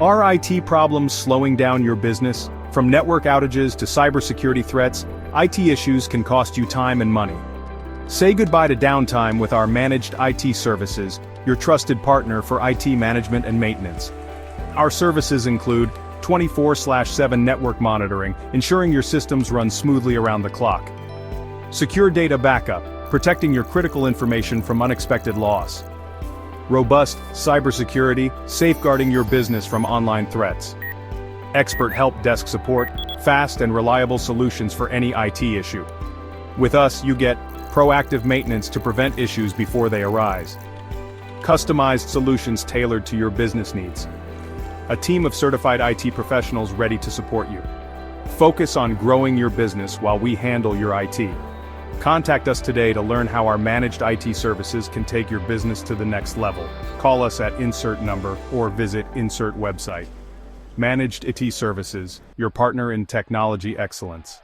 Are IT problems slowing down your business? From network outages to cybersecurity threats, IT issues can cost you time and money. Say goodbye to downtime with our managed IT services, your trusted partner for IT management and maintenance. Our services include 24/7 network monitoring, ensuring your systems run smoothly around the clock. Secure data backup, protecting your critical information from unexpected loss. Robust cybersecurity, safeguarding your business from online threats. Expert help desk support, fast and reliable solutions for any IT issue. With us, you get proactive maintenance to prevent issues before they arise. Customized solutions tailored to your business needs. A team of certified IT professionals ready to support you. Focus on growing your business while we handle your IT. Contact us today to learn how our managed IT services can take your business to the next level. Call us at insert number or visit insert website. Managed IT Services, your partner in technology excellence.